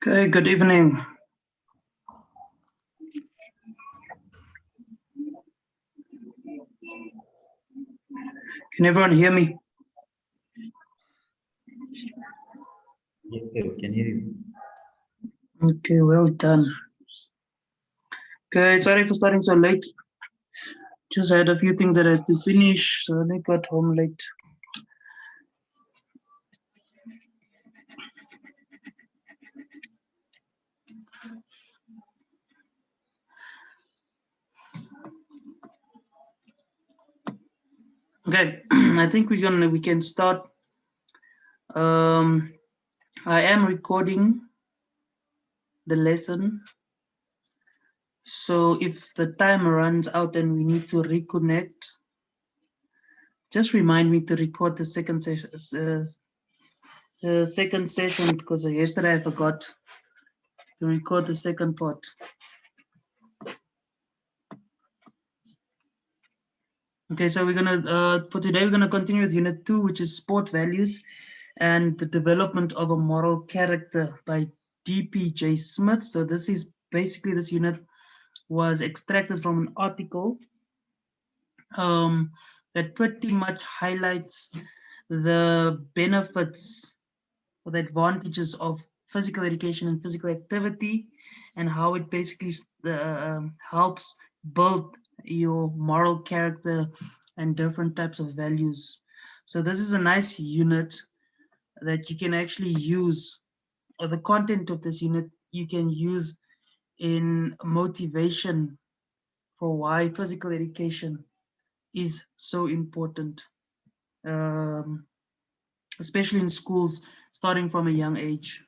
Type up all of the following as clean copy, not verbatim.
Okay, good evening. Can everyone hear me? Yes, sir, we can hear you. Okay, well done. Okay, sorry for starting so late. Just had a few things that I had to finish, so I got home late. Okay, I think we can start. I am recording the lesson. So if the time runs out and we need to reconnect, just remind me to record the second session. The second session because yesterday I forgot to record the second part. Okay, so we're gonna for today we're gonna continue with Unit 2, which is sport values and the development of a moral character by D.P.J. Smith. So this is basically this unit was extracted from an article that pretty much highlights the benefits or the advantages of physical education and physical activity and how it basically helps build your moral character and different types of values. So this is a nice unit that you can actually use, or the content of this unit you can use in motivation for why physical education is so important, um, especially in schools starting from a young age.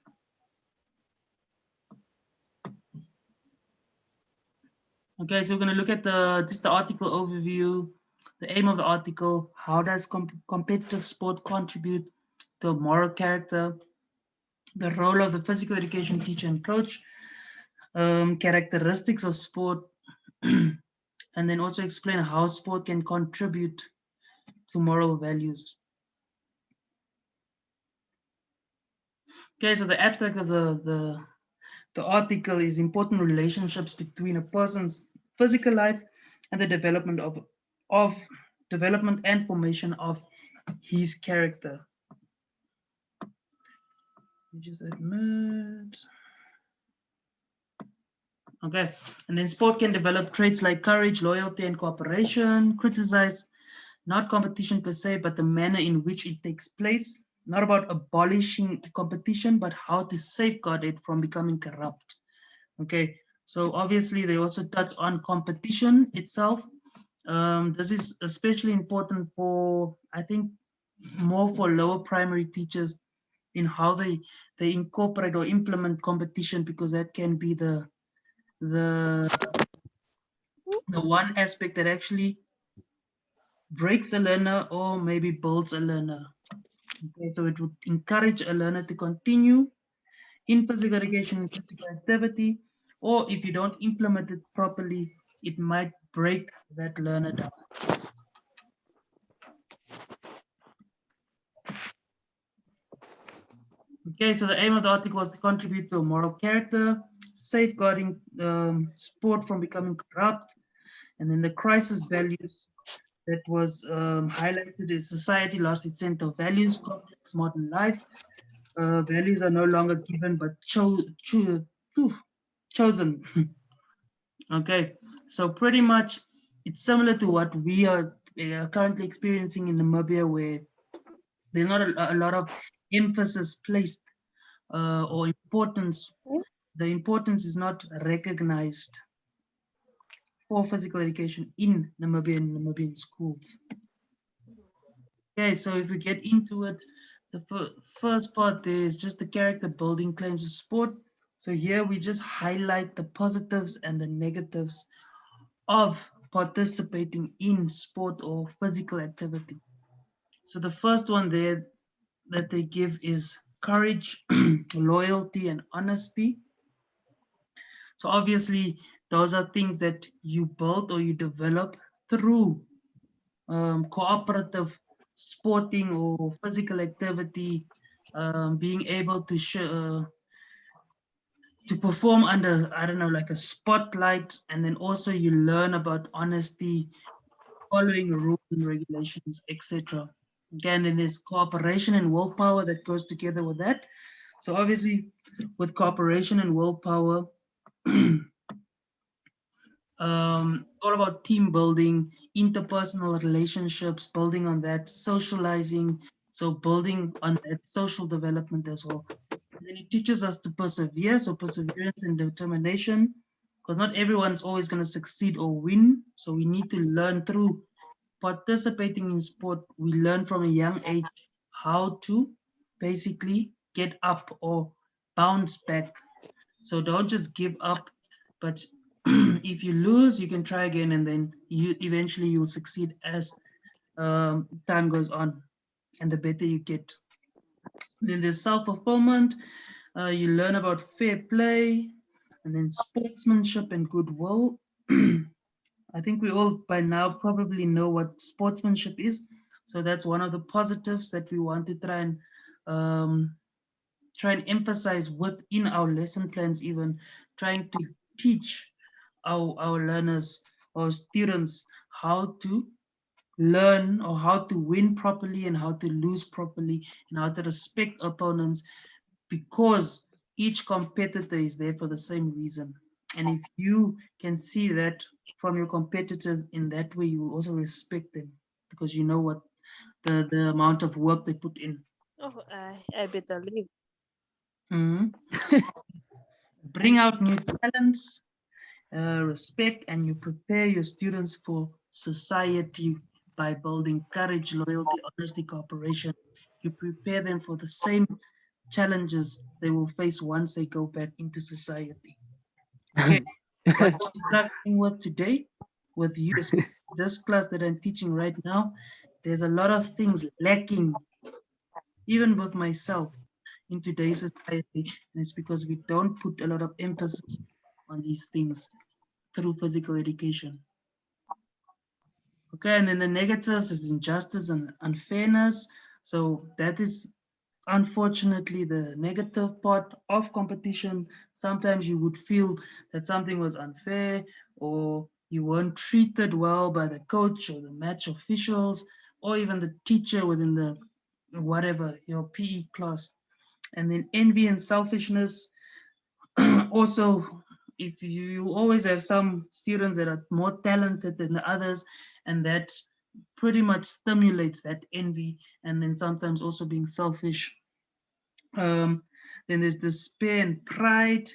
Okay, so we're going to look at just the article overview, the aim of the article, how does competitive sport contribute to a moral character, the role of the physical education teacher and coach, characteristics of sport, and then also explain how sport can contribute to moral values. Okay, so the abstract of the article is important relationships between a person's physical life and the of development and formation of his character. You just admit. Okay, and then sport can develop traits like courage, loyalty, and cooperation. Criticize not competition per se, but the manner in which it takes place. Not about abolishing competition, but how to safeguard it from becoming corrupt. Okay, so obviously they also touch on competition itself. This is especially important for, I think, more for lower primary teachers in how they incorporate or implement competition, because that can be the the one aspect that actually breaks a learner or maybe builds a learner. Okay, so it would encourage a learner to continue in physical education and physical activity, or if you don't implement it properly, it might break that learner down. Okay, so the aim of the article was to contribute to a moral character, safeguarding sport from becoming corrupt, and then the crisis values that was highlighted is society lost its sense of values, complex modern life. Values are no longer given but chosen. Okay, so pretty much it's similar to what we are currently experiencing in Namibia, where there's not a lot of emphasis placed or importance. The importance is not recognized for physical education in Namibian schools. Okay, so if we get into it, the first part there is just the character building claims of sport. So here we just highlight the positives and the negatives of participating in sport or physical activity. So the first one there that they give is courage, loyalty, and honesty. So obviously, those are things that you build or you develop through cooperative sporting or physical activity, being able to to perform under, I don't know, like a spotlight, and then also you learn about honesty, following rules and regulations, etc. Again, then there's cooperation and willpower that goes together with that. So obviously, with cooperation and willpower, all about team building, interpersonal relationships, building on that, socializing, so building on that social development as well. And then it teaches us to persevere, so perseverance and determination, because not everyone's always going to succeed or win. So we need to learn through participating in sport. We learn from a young age how to basically get up or bounce back. So don't just give up, but if you lose, you can try again, and then you eventually you'll succeed as time goes on, and the better you get. Then there's self-fulfillment. You learn about fair play, and then sportsmanship and goodwill. I think we all by now probably know what sportsmanship is. So that's one of the positives that we want to um, try and emphasize within our lesson plans, even trying to teach our learners or students how to learn or how to win properly and how to lose properly and how to respect opponents, because each competitor is there for the same reason. And if you can see that from your competitors in that way, you will also respect them because you know what the amount of work they put in. Oh, I better leave. Mhm. Bring out new talents, respect, and you prepare your students for society by building courage, loyalty, honesty, cooperation. You prepare them for the same challenges they will face once they go back into society. Okay, what I'm struggling with today, with you, this class that I'm teaching right now, there's a lot of things lacking, even with myself, in today's society. And it's because we don't put a lot of emphasis on these things through physical education. Okay, and then the negatives is injustice and unfairness. So that is unfortunately the negative part of competition. Sometimes you would feel that something was unfair or you weren't treated well by the coach or the match officials or even the teacher within the whatever your PE class. And then envy and selfishness. Also, if you always have some students that are more talented than the others, and that pretty much stimulates that envy, and then sometimes also being selfish. um, then there's despair and pride,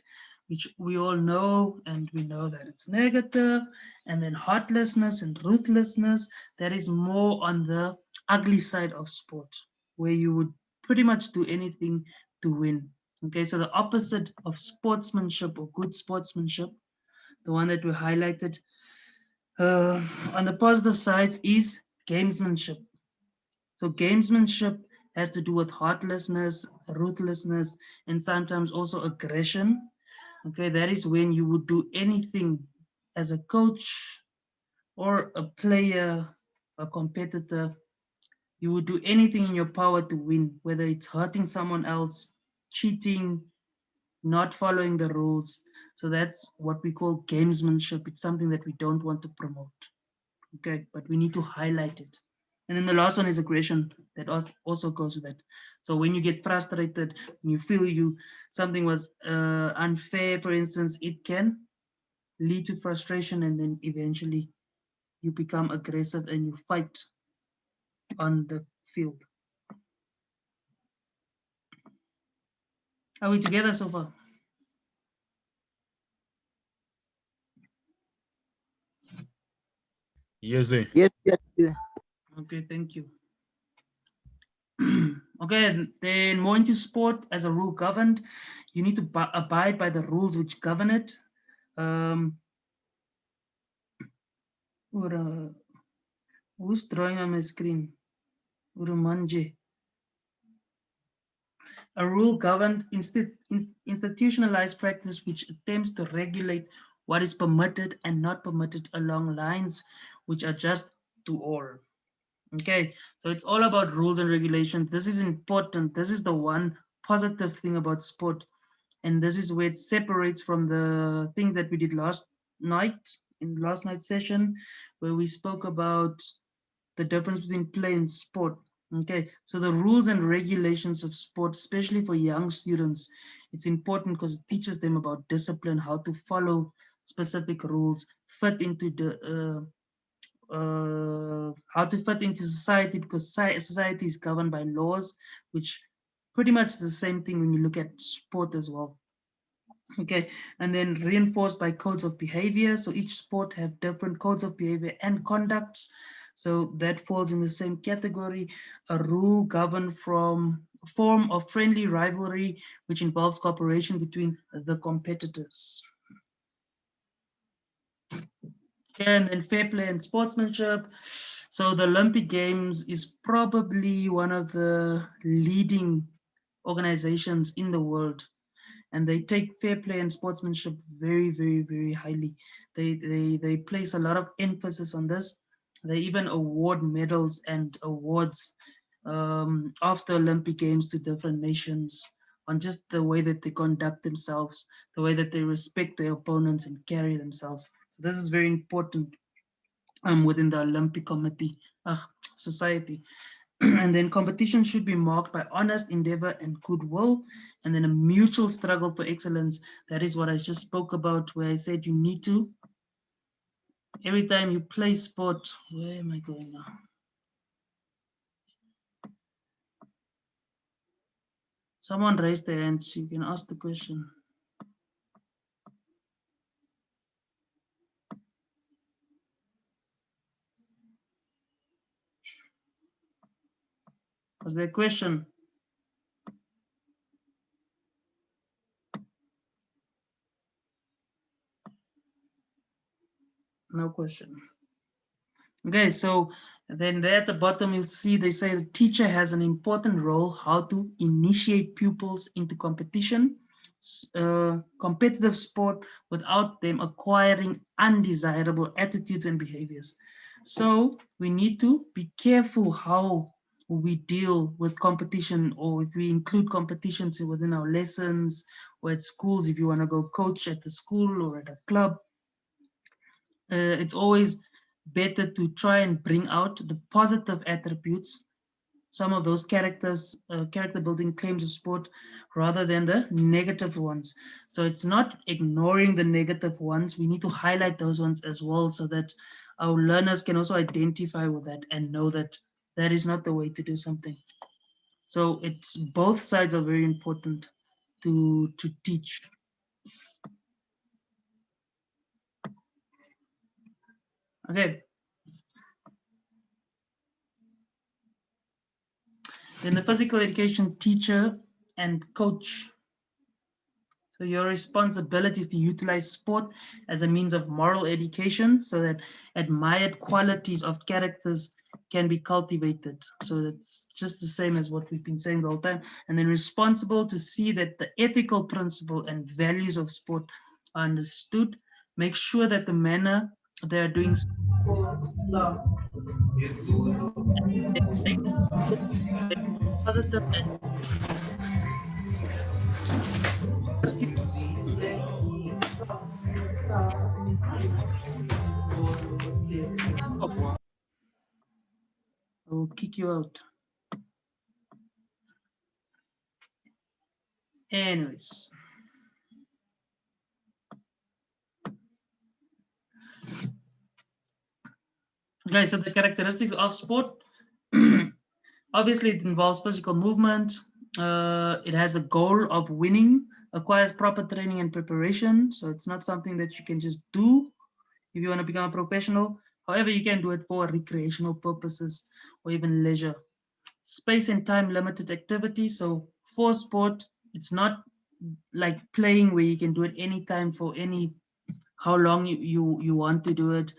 which we all know, and we know that it's negative. And then heartlessness and ruthlessness, that is more on the ugly side of sport, where you would pretty much do anything to win. Okay, so the opposite of sportsmanship or good sportsmanship, the one that we highlighted on the positive sides, is gamesmanship. So gamesmanship has to do with heartlessness, ruthlessness, and sometimes also aggression. Okay, that is when you would do anything as a coach or a player, a competitor. You would do anything in your power to win, whether it's hurting someone else, cheating, not following the rules. So that's what we call gamesmanship. It's something that we don't want to promote. Okay, but we need to highlight it. And then the last one is aggression that also goes with that. So when you get frustrated, when you feel something was unfair, for instance, it can lead to frustration, and then eventually you become aggressive and you fight on the field. Are we together so far? Yes, sir. Yes, yes, yes. Okay, thank you. Okay, and then more into sport as a rule governed. You need to abide by the rules which govern it. Um, who's drawing on my screen? Urumanje. A rule governed institutionalized practice which attempts to regulate what is permitted and not permitted along lines which are just to all. Okay, so it's all about rules and regulations. This is important. This is the one positive thing about sport. And this is where it separates from the things that we did last night, in last night's session, where we spoke about the difference between play and sport. Okay, so the rules and regulations of sport, especially for young students, it's important because it teaches them about discipline, how to follow specific rules, fit into the how to fit into society, because society is governed by laws, which pretty much is the same thing when you look at sport as well. Okay, and then reinforced by codes of behavior. So each sport have different codes of behavior and conducts. So that falls in the same category. A rule governed from a form of friendly rivalry, which involves cooperation between the competitors. And then fair play and sportsmanship. So the Olympic Games is probably one of the leading organizations in the world, and they take fair play and sportsmanship very, very, very highly. They place a lot of emphasis on this. They even award medals and awards after Olympic Games to different nations on just the way that they conduct themselves, the way that they respect their opponents and carry themselves. So this is very important within the Olympic Committee Society. And then competition should be marked by honest endeavor and goodwill, and then a mutual struggle for excellence. That is what I just spoke about, where I said you need to, every time you play sport, where am I going now? Someone raised their hand, so you can ask the question. Was there a question? No question. Okay, so then there at the bottom, you'll see they say the teacher has an important role how to initiate pupils into competition, competitive sport without them acquiring undesirable attitudes and behaviors. So we need to be careful how we deal with competition, or if we include competitions within our lessons or at schools, if you want to go coach at the school or at a club. It's always better to try and bring out the positive attributes, some of those character building claims of sport, rather than the negative ones. So it's not ignoring the negative ones. We need to highlight those ones as well, so that our learners can also identify with that and know that that is not the way to do something. So it's both sides are very important to teach. Okay. Then the physical education teacher and coach. So your responsibility is to utilize sport as a means of moral education, so that admired qualities of characters can be cultivated. So that's just the same as what we've been saying the whole time. And then responsible to see that the ethical principle and values of sport are understood. Make sure that the manner they are doing positive and I will kick you out. Anyways. Okay, so the characteristics of sport, obviously it involves physical movement. It has a goal of winning, acquires proper training and preparation. So it's not something that you can just do if you want to become a professional. However, you can do it for recreational purposes or even leisure. Space and time limited activity. So for sport, it's not like playing where you can do it anytime for any how long you want to do it.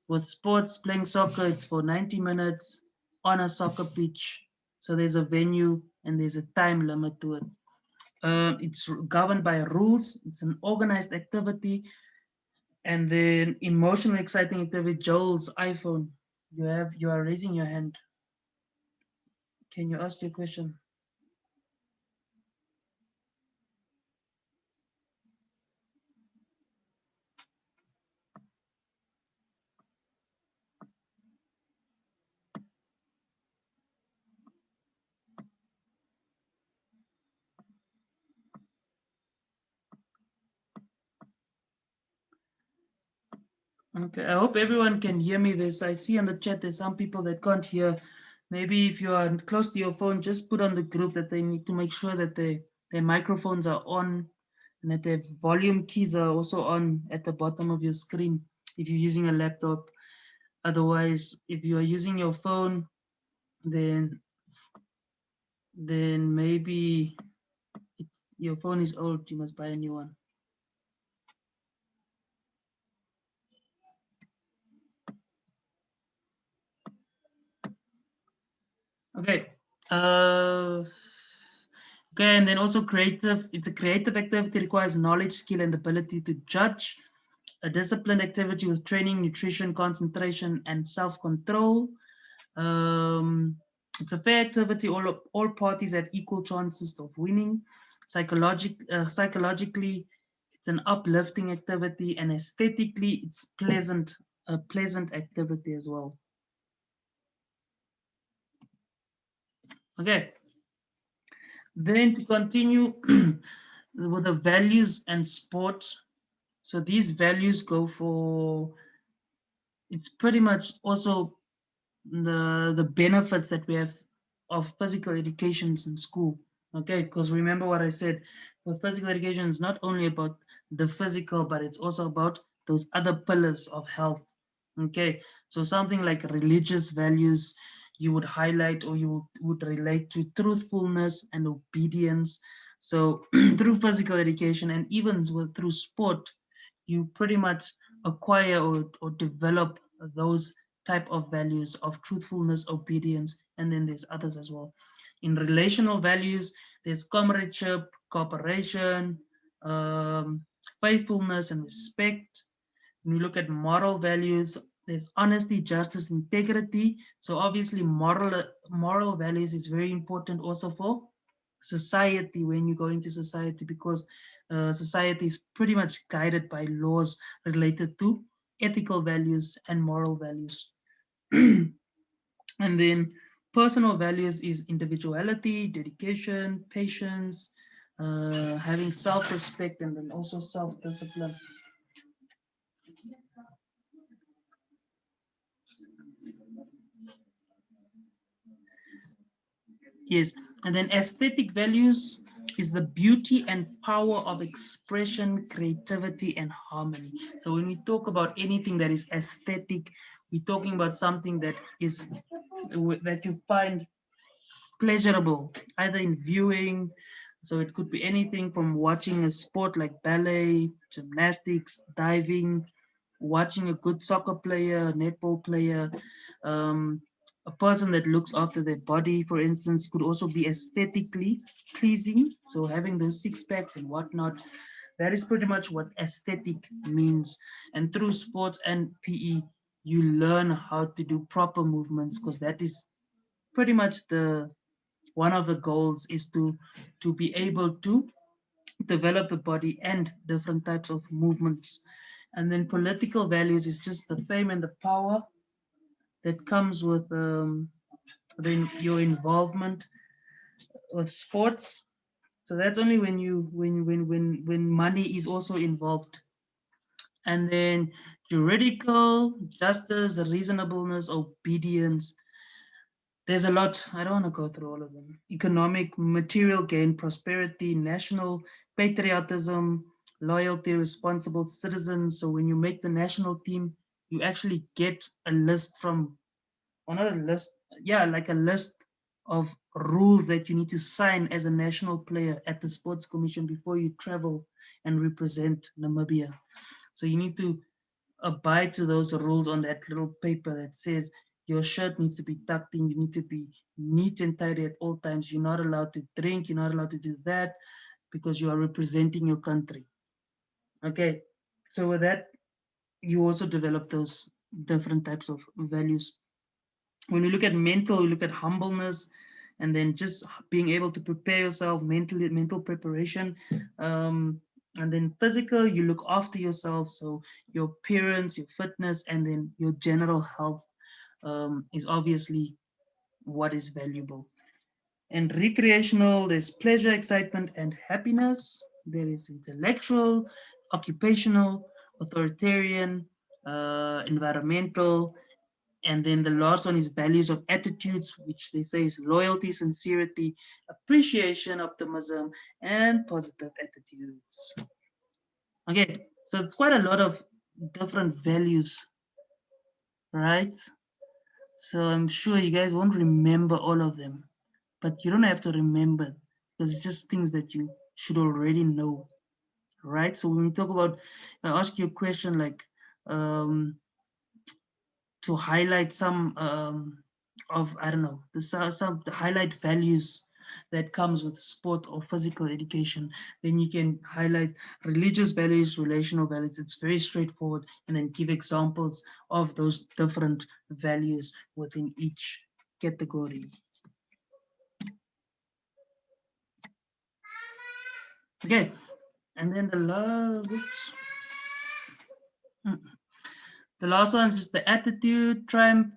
With sports, playing soccer, it's for 90 minutes on a soccer pitch. So there's a venue and there's a time limit to it. It's governed by rules. It's an organized activity. And then emotional, exciting activity. Joel's iPhone. You are raising your hand. Can you ask your question? Okay, I hope everyone can hear me. I see on the chat there's some people that can't hear. Maybe if you are close to your phone, just put on the group that they need to make sure that their microphones are on and that their volume keys are also on at the bottom of your screen if you're using a laptop. Otherwise, if you are using your phone, then maybe your phone is old. You must buy a new one. Okay. Okay, and then also creative. It's a creative activity requires knowledge, skill, and ability to judge. A disciplined activity with training, nutrition, concentration, and self-control. It's a fair activity. All parties have equal chances of winning. Psychologically, it's an uplifting activity, and aesthetically, it's a pleasant activity as well. Okay. Then to continue with the values and sport. So these values go for, it's pretty much also the benefits that we have of physical educations in school. Okay, because remember what I said, with physical education, it's not only about the physical, but it's also about those other pillars of health. Okay, so something like religious values, you would highlight or you would relate to truthfulness and obedience. So through physical education and even through sport, you pretty much acquire or develop those type of values of truthfulness, obedience, and then there's others as well. In relational values, there's comradeship, cooperation, faithfulness, and respect. When we look at moral values, there's honesty, justice, integrity. So obviously, moral values is very important also for society when you go into society, because society is pretty much guided by laws related to ethical values and moral values. And then personal values is individuality, dedication, patience, having self-respect, and then also self-discipline. Yes, and then aesthetic values is the beauty and power of expression, creativity, and harmony. So when we talk about anything that is aesthetic, we're talking about something that is that you find pleasurable, either in viewing. So it could be anything from watching a sport like ballet, gymnastics, diving, watching a good soccer player, netball player, a person that looks after their body, for instance, could also be aesthetically pleasing. So having those six packs and whatnot, that is pretty much what aesthetic means. And through sports and PE, you learn how to do proper movements, because that is pretty much the one of the goals is to be able to develop the body and different types of movements. And then political values is just the fame and the power that comes with your involvement with sports. So that's only when money is also involved. And then juridical, justice, reasonableness, obedience. There's a lot. I don't want to go through all of them. Economic, material gain, prosperity, national patriotism, loyalty, responsible citizens. So when you make the national team, you actually get a list from, or not a list, yeah, like a list of rules that you need to sign as a national player at the Sports Commission before you travel and represent Namibia. So you need to abide to those rules on that little paper that says your shirt needs to be tucked in, you need to be neat and tidy at all times, you're not allowed to drink, you're not allowed to do that because you are representing your country. Okay, so with that, you also develop those different types of values. When you look at mental, you look at humbleness, and then just being able to prepare yourself mentally, mental preparation. And then physical, you look after yourself. So your appearance, your fitness, and then your general health is obviously what is valuable. And recreational, there's pleasure, excitement, and happiness. There is intellectual, occupational, authoritarian, environmental, and then the last one is values of attitudes, which they say is loyalty, sincerity, appreciation, optimism, and positive attitudes. Okay, so it's quite a lot of different values, right? So I'm sure you guys won't remember all of them, but you don't have to remember because it's just things that you should already know, right? So when we talk about, I ask you a question like, um, to highlight some of, I don't know, some the highlight values that comes with sport or physical education, then you can highlight religious values, relational values. It's very straightforward, and then give examples of those different values within each category. Okay, and then the last, the last one is the attitude, triumph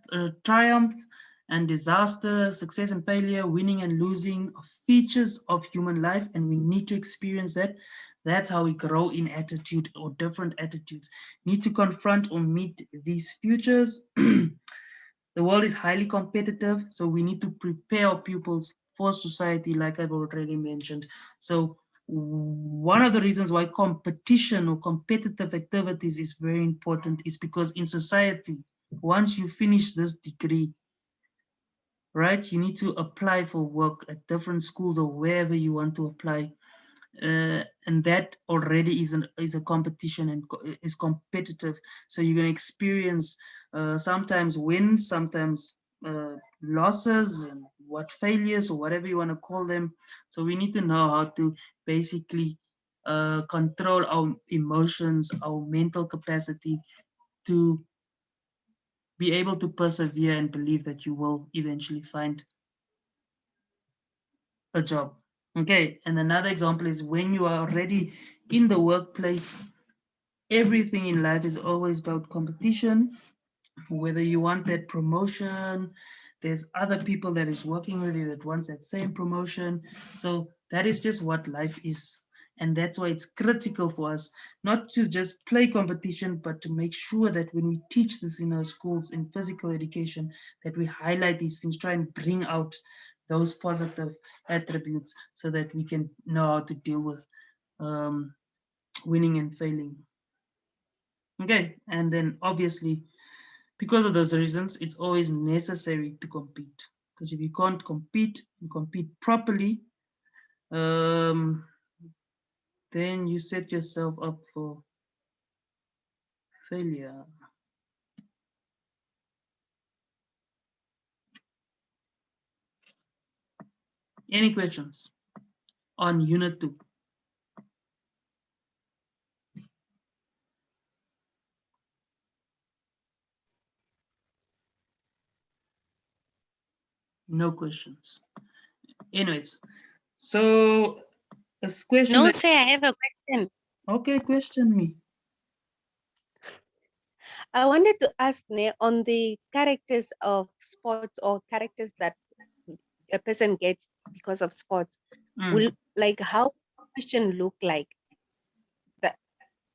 and disaster, success and failure, winning and losing, are features of human life, and we need to experience that. That's how we grow in attitude or different attitudes. Need to confront or meet these futures. The world is highly competitive, so we need to prepare our pupils for society, like I've already mentioned. So one of the reasons why competition or competitive activities is very important is because in society, once you finish this degree, right, you need to apply for work at different schools or wherever you want to apply. And that already is a competition and is competitive. So you're going to experience sometimes wins, sometimes losses, and what failures or whatever you want to call them. So we need to know how to basically control our emotions, our mental capacity to be able to persevere and believe that you will eventually find a job. Okay, and another example is when you are already in the workplace, everything in life is always about competition. Whether you want that promotion, there's other people that is working with you that wants that same promotion. So that is just what life is. And that's why it's critical for us not to just play competition, but to make sure that when we teach this in our schools in physical education, that we highlight these things, try and bring out those positive attributes so that we can know how to deal with um, winning and failing. Okay, and then obviously, because of those reasons, it's always necessary to compete. Because if you can't compete and compete properly, um, then you set yourself up for failure. Any questions on Unit 2? No questions. Anyways, so this question No, that, say I have a question. okay, question me. I wanted to ask on the characters of sports or characters that a person gets because of sports. Mm. Will like how question look like that?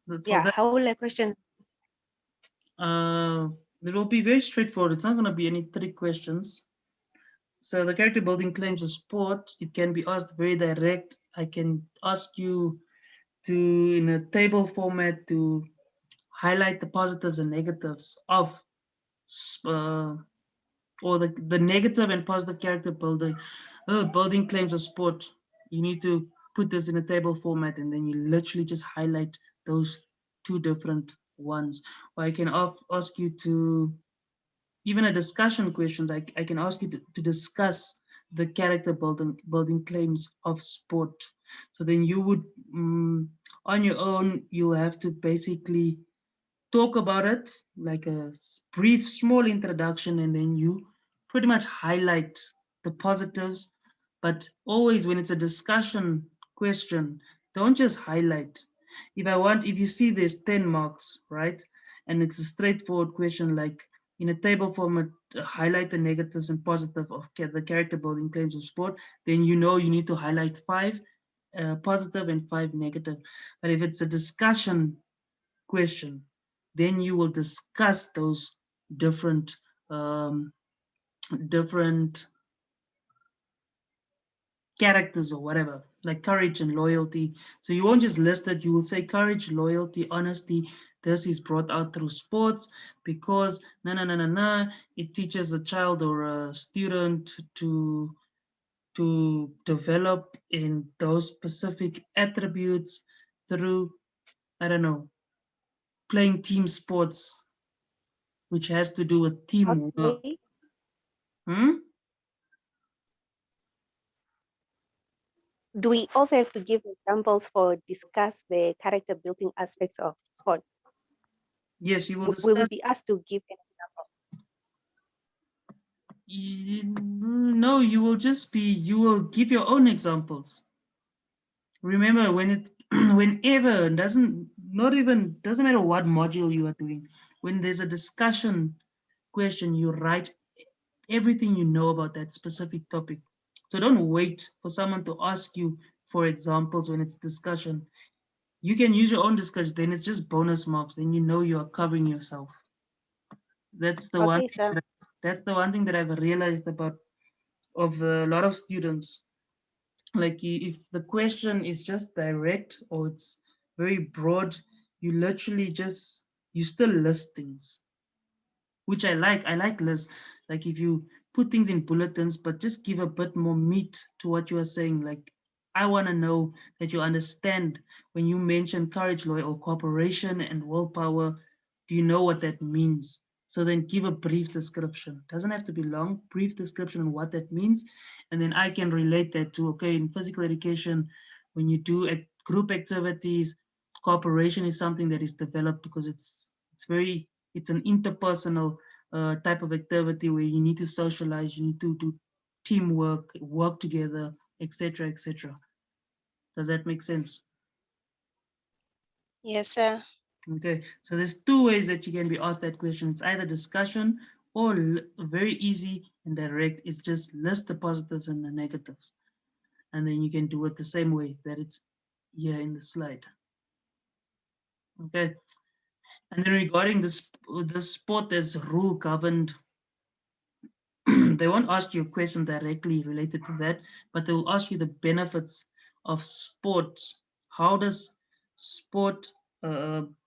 For Yeah, that, how will a question? it will be very straightforward. It's not going to be any trick questions. So the character building claims of sport, it can be asked very direct. I can ask you to, in a table format, to highlight the positives and negatives of, uh, or the negative and positive character building claims of sport. You need to put this in a table format, and then you literally just highlight those two different ones. Or I can ask you to, even a discussion questions, I can ask you to discuss the character building claims of sport. So then you would, on your own, you'll have to basically talk about it, like a brief small introduction, and then you pretty much highlight the positives. But always when it's a discussion question, don't just highlight. If you see there's 10 marks, right, and it's a straightforward question, like in a table format, highlight the negatives and positive of the character building claims of sport, then you know you need to highlight 5 positive and 5 negative. But if it's a discussion question, then you will discuss those different different characters or whatever, like courage and loyalty. So you won't just list it, you will say courage, loyalty, honesty. This is brought out through sports because it teaches a child or a student to develop in those specific attributes through, I don't know, playing team sports, which has to do with teamwork. Okay. Hmm? Do we also have to give examples for discuss the character building aspects of sports? Yes, you will Will we discuss. be asked to give an example? No, you will just be, you will give your own examples. Remember, when it, whenever, doesn't matter what module you are doing, when there's a discussion question, you write everything you know about that specific topic. So don't wait for someone to ask you for examples when it's discussion. You can use your own discussion, then it's just bonus marks, then you know you are covering yourself. That's the one Okay, thing sir. that's the one thing that I've realized about of a lot of students. Like if the question is just direct or it's very broad, you literally just, you still list things, which I like lists. Like if you put things in bulletins but just give a bit more meat to what you are saying. Like I want to know that you understand when you mention courage, loyalty, or cooperation and willpower, do you know what that means? So then give a brief description. Doesn't have to be long, brief description on what that means. And then I can relate that to, okay, in physical education, when you do group activities, cooperation is something that is developed because it's an interpersonal type of activity where you need to socialize, you need to do teamwork, work together, etc., etc. Does that make sense? Yes, sir. Okay, so there's two ways that you can be asked that question. It's either discussion or very easy and direct. It's just list the positives and the negatives. And then you can do it the same way that it's here in the slide. Okay, and then regarding the sport, there's rule governed. They won't ask you a question directly related to that, but they'll ask you the benefits of sport. How does sport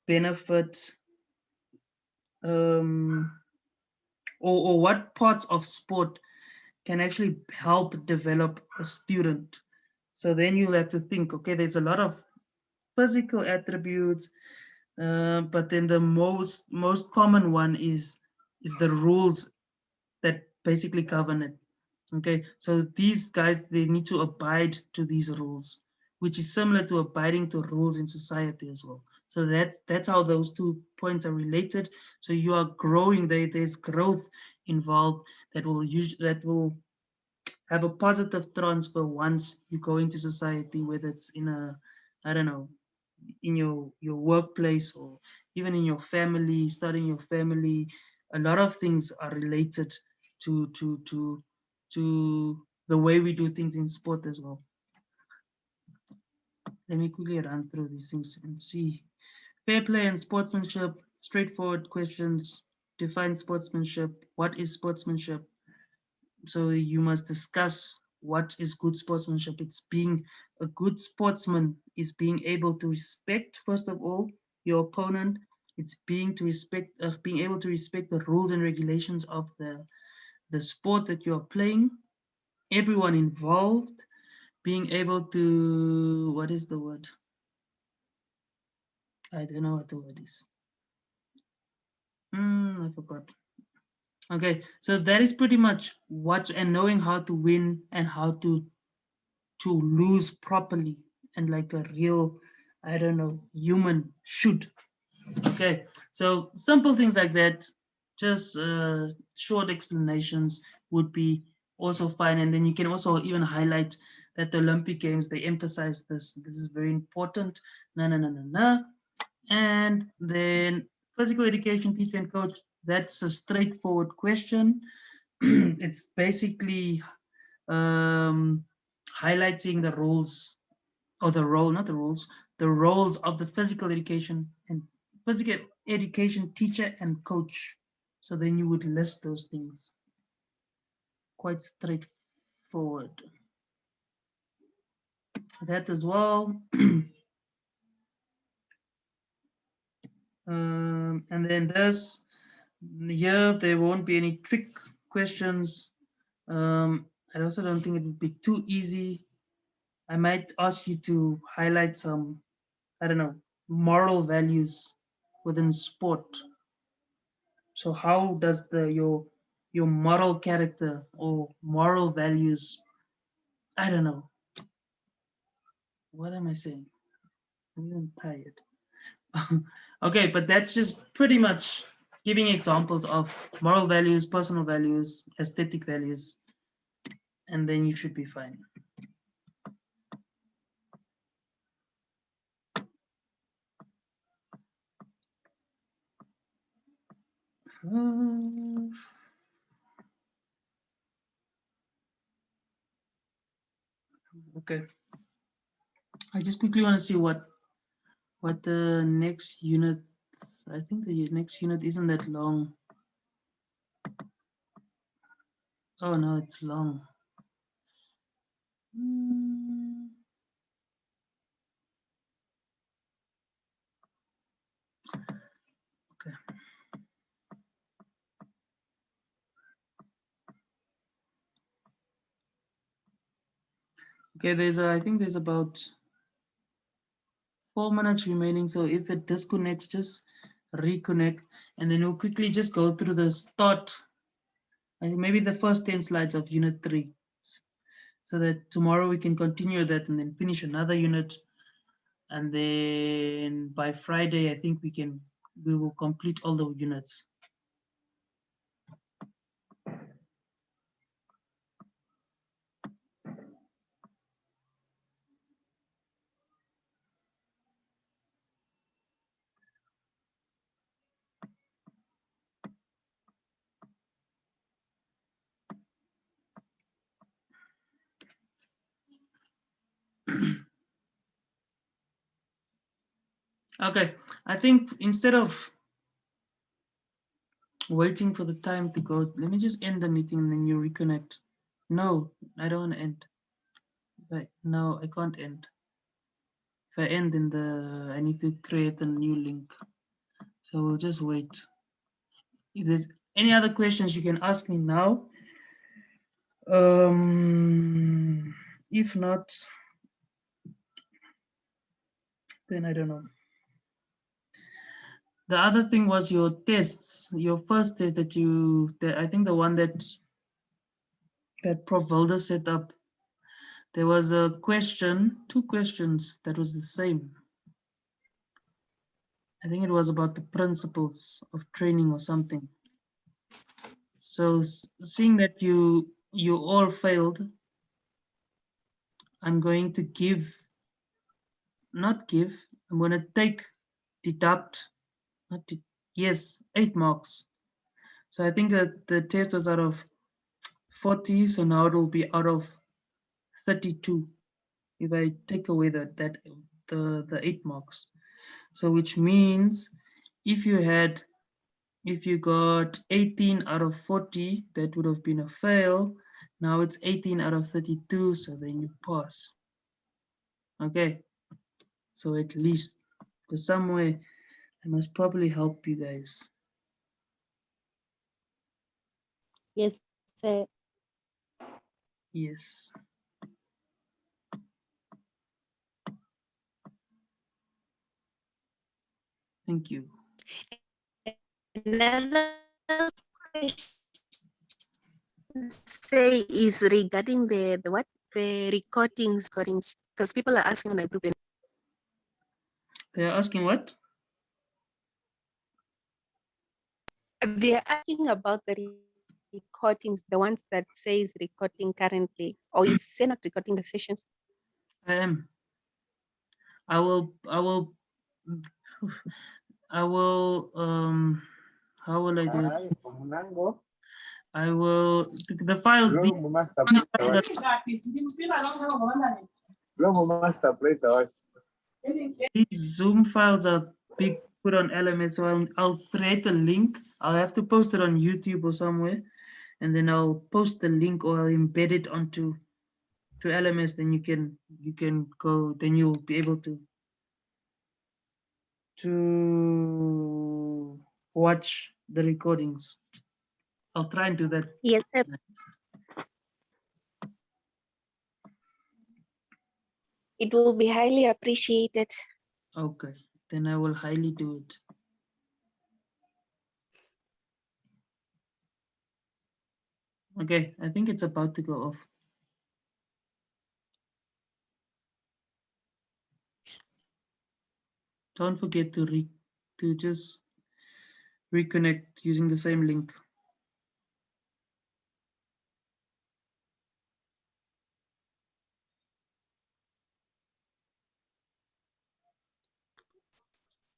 benefit, um, or what parts of sport can actually help develop a student? So then you'll have to think, okay, there's a lot of physical attributes, but then the most common one is the rules that basically govern it. Okay, so these guys, they need to abide to these rules, which is similar to abiding to rules in society as well. So that's how those 2 points are related. So you are growing, there's growth involved that will have a positive transfer once you go into society, whether it's in a, I don't know, in your workplace or even in your family, starting your family. A lot of things are related to the way we do things in sport as well. Let me quickly run through these things and see. Fair play and sportsmanship, straightforward questions. Define sportsmanship. What is sportsmanship? So you must discuss what is good sportsmanship. It's being a good sportsman is being able to respect, first of all, your opponent. It's being able to respect the rules and regulations of the sport that you're playing, everyone involved, being able to, what is the word? I don't know what the word is. I forgot. Okay, so that is pretty much and knowing how to win and how to lose properly and like a real, I don't know, human should. Okay, so simple things like that, just short explanations would be also fine. And then you can also even highlight that the Olympic Games, they emphasize this. This is very important. And then physical education teacher and coach, that's a straightforward question. It's basically highlighting the roles or the role, not the rules, the roles of the physical education and physical education teacher and coach. So then you would list those things. Quite straightforward. That as well. And then this, here, there won't be any trick questions. I also don't think it would be too easy. I might ask you to highlight some, I don't know, moral values within sport. So how does your moral character or moral values, I don't know. What am I saying? I'm even tired. Okay, but that's just pretty much giving examples of moral values, personal values, aesthetic values, and then you should be fine. Okay. I just quickly want to see what the next unit. I think the next unit isn't that long. Oh no, it's long. Okay. Okay, I think there's about 4 minutes remaining. So if it disconnects, just reconnect, and then we'll quickly just go through the start. I think maybe the first 10 slides of unit 3, so that tomorrow we can continue that and then finish another unit. And then by Friday, I think we will complete all the units. Okay, I think instead of waiting for the time to go, let me just end the meeting and then you reconnect. No, I don't want to end. But no, I can't end. If I end in I need to create a new link. So we'll just wait. If there's any other questions, you can ask me now. If not, then I don't know. The other thing was your tests, your first test that I think the one that Prof. Wilder set up, there was a question, 2 questions that was the same. I think it was about the principles of training or something. So seeing that you all failed, I'm going to I'm going to deduct, 8 marks. So I think that the test was out of 40, so now it will be out of 32 if I take away the 8 marks. So which means if you got 18 out of 40, that would have been a fail. Now it's 18 out of 32, so then you pass. Okay, so at least, because somewhere I must probably help you guys. Yes, sir. Yes. Thank you. Another question is regarding the recordings, because people are asking on the group. They're asking what? They're asking about the recordings, the ones that says recording currently, or is say not recording the sessions? I am. I will, how will I do it? I will, the files, these Zoom files are big put on LMS. So I'll create a link. I'll have to post it on YouTube or somewhere, and then I'll post the link or I'll embed it onto LMS. Then you can go. Then you'll be able to watch the recordings. I'll try and do that. Yes, sir. It will be highly appreciated. Okay, then I will highly do it. Okay, I think it's about to go off. Don't forget to just reconnect using the same link.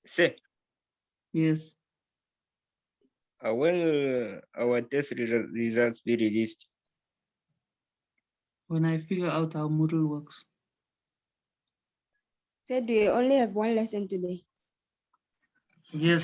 Say, Yes, when will our test results be released? when I figure out how Moodle works. Said we only have one lesson today. Yes,